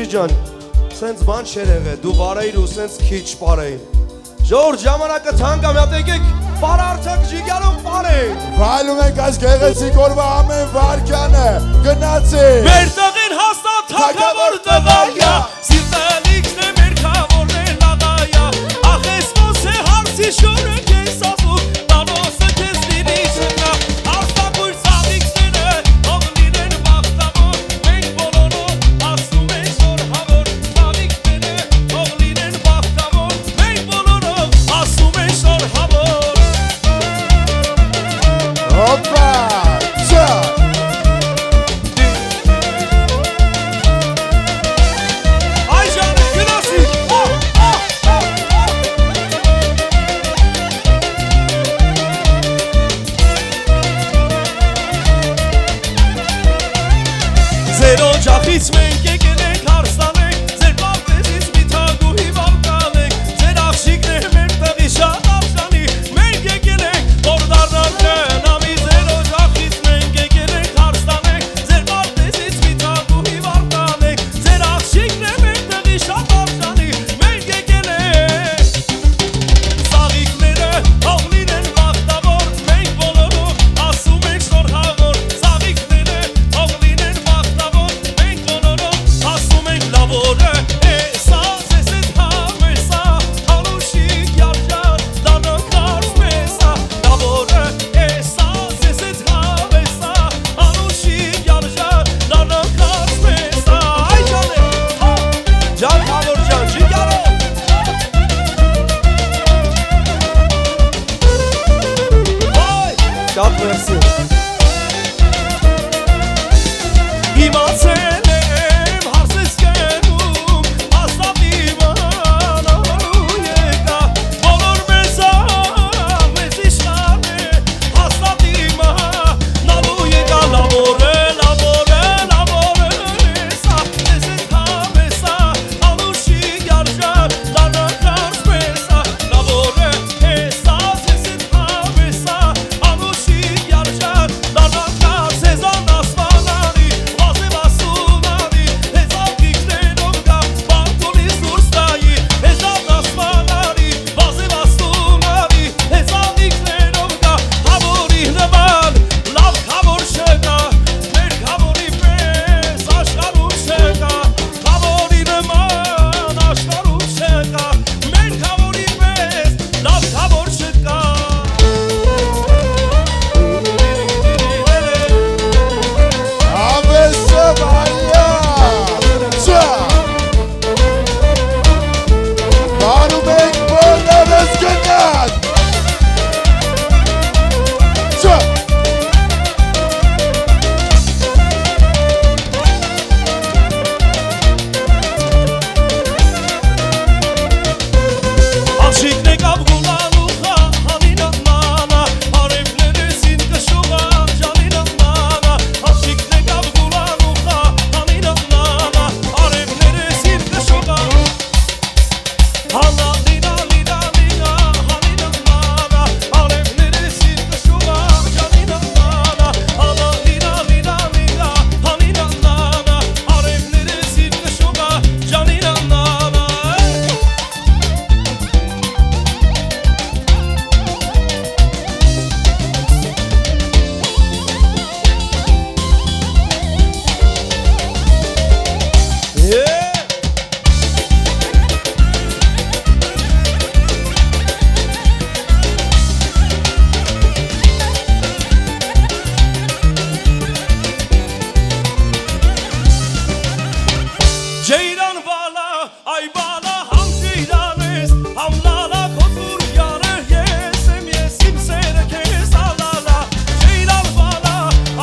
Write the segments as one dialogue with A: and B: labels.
A: ջան, սենց բան չեր եղել, դու բարեիր ու սենց քիչ բարեին։ Ժողովուրդ ժամանակը թանկ է, մի հատ եկեք պարարցակ ջիգարով բարեին։
B: Վայելում ենք այս գեղեցիկ օրվա ամեն վարկյանը, գնացի։
C: Մեր տղին հաստատ թագավոր տղայա, սիրտալիքն է մեր քավորներ լադայա, ախես ոնց է հարցի շորը կես ասու, տանոսը կես լինի չկա, արստակույր ծավիքները, ով լինեն բախտավոր, մենք բոլորով ասում ենք շոր հավոր, ծավիքները, ով լինեն բախտավոր, մենք բոլորով ասում ենք շոր հավոր։
B: Հոպա, չա։
C: Ձեր օջախից մենք եկել ենք հարստանենք, ձեր պարտեզից մի թագու հիվալ կանենք, ձեր աղջիկն է մեր տղի շատ արժանի, մենք եկել ենք որ դառնանք նամի, ձեր օջախից մենք եկել ենք հարստանենք, ձեր պարտեզից մի թագու հիվալ կանենք, ձեր աղջիկն է մեր տղի շատ արժանի, մենք եկել ենք ծաղիկները, ով լինեն բախտավոր, մենք բոլորով ասում ենք շոր հավոր, ծաղիկները, ով լինեն բախտավոր, մենք բոլորով ասում ենք լավորը, էսա, ձեզ էդ համեսա, հանուշիկ յարջար, դանոք արս մեսա, լավորը, էսա, ձեզ էդ համեսա, հանուշիկ յարջար, դանոք արս մեսա, այ ջան է,
A: Ջան խավոր ջան, ջիգարով։ Շատ մերսի։
C: իմացել եմ հարսես կենում, հաստատ իմանալու եկա, բոլոր մեզ իշխան է, հաստատ իմանալու եկա, լավորը, լավորը, լավորը, էսա, ձեզ էդ համեսա, անուշիկ յարջար, դառնանք արս մեսա, լավորը, էսա, ձեզ էդ համեսա, անուշիկ յարջար, դառնանք արս սեզան ասմանանի, վազև ասունանի, հեզավ կիքներով գա, բանտունի սուրստայի, հեզավ ասմանանի, վազև ասունանի, հեզավ կիքներով գա, հավորի նման, լավ հավոր չկա, մեր հավորի պես աշխարհում չկա, հավորի նման աշխարհում չկա, մեր հավորի պես լավ հավոր չկա։
B: Ամեսը վայա, չա։ Բարում ենք բոլորս գնաց։ Չա։
C: Աղջիկն եկավ գուլանուխա, հանինը մանա, արևներեսին կշուղա, ժանինը մանա, աղջիկն եկավ գուլանուխա, հանինը մանա, արևներեսին կշուղա, հանա լինա, լինա, լինա, հանինը մանա, արևներեսին կշուղա, ժանինը մանա, հանա լինա, լինա, լինա, հանինը մանա, արևներեսին կշուղա, ժանինը մանա։ Ceylan bala, ay bala, ham ceylan es, ham lala, kotur yarı, yesem yesim sere kes alala. Ceylan bala,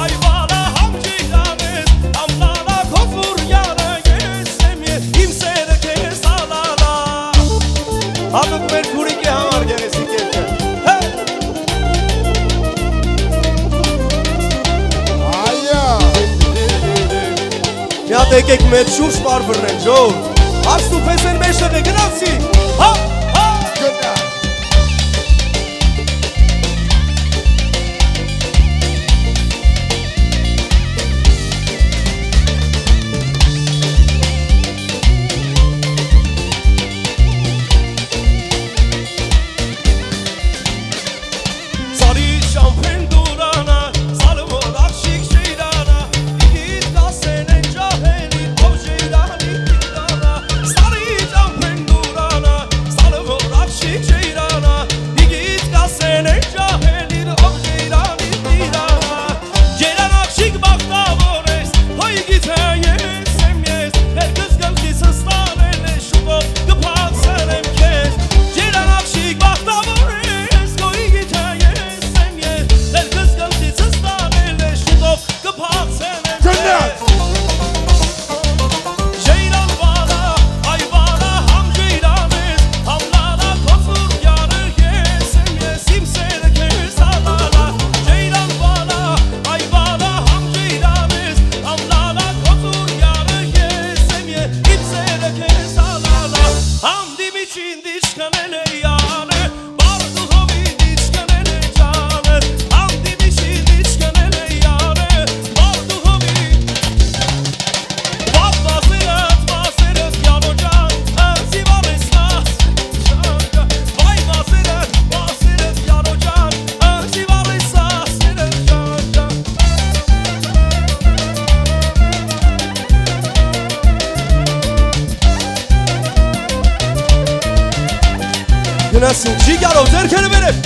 C: ay bala, ham ceylan es, ham lala, kotur yarı, yesem yesim sere kes alala.
A: Հատուկ մեր քուրիկի համար գեղեցիկ երկը։
B: Այա։
A: Մի հատ եկեք մեծ շուրջ պար բռնենք, ժողովուրդ։ Հարցն ու փեսեն մեջտեղ է, գնացի։ Հա, հա։
B: Գնաց։
A: Գնացին ջիգարով ձերքերը վերև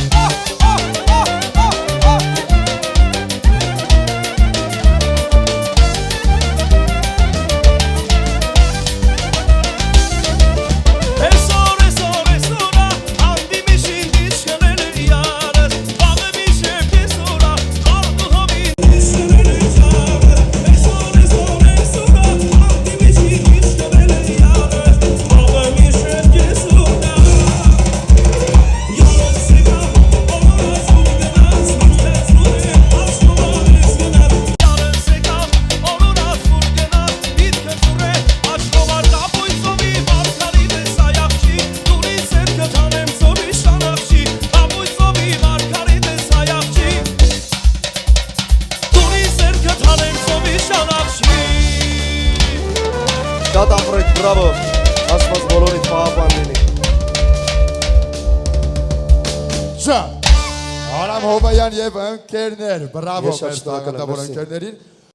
A: Շատ ապրեք, բրավո, ասված բոլորիդ պահապան լինի
B: Շա, Արամ Հովայան և ընկերներ, բրավո
A: Ես շատ
B: մեր
A: շնորհակալ եմ,
B: տաղանդավոր
A: մերսի։
B: ընկերներին